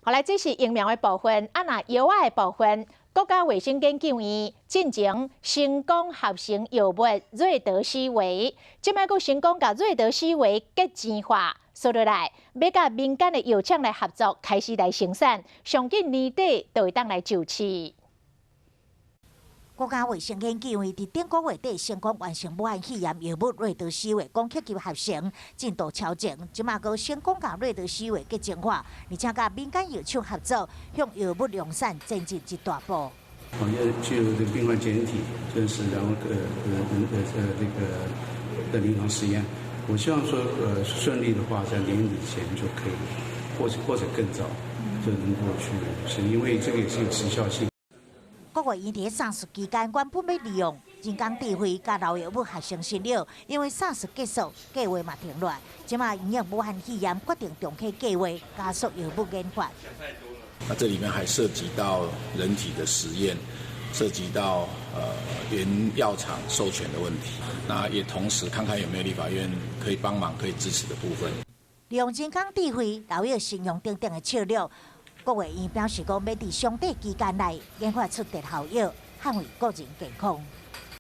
后来这是疫苗的部分，那药的部分，国家卫生研究院进前成功合成药物瑞德西韦，即摆佫成功甲瑞德西韦结钱化，所以来要甲民间的药厂来合作，开始来生产，上紧年底就会当来就市。 国家卫生研究院伫顶个月底成功完成武汉肺炎药物瑞德西韦攻克级合成，进度超前。即马佫成功甲瑞德西韦结晶化，而且甲民间药厂合作，向药物量产前进一大步。要具有这个病患检体认识，然后的临床实验。我希望说顺利的话，在年底前就可以，或者更早就能够去实施，因为这个也是有时效性。 国卫院伫SARS 期间，原本要利用人工智慧甲老药物合成新药，因为 SARS 结束，计划嘛停落。即马因应武汉肺炎，决定重启计划，加速药物研发。那这里面还涉及到人体的实验，涉及到原药厂授权的问题。那也同时看看有没有立法院可以帮忙、可以支持的部分。利用人工智慧、老药信用等等的策略。 国卫院表示，讲要伫上短期间内研发出特效药，捍卫个人健康。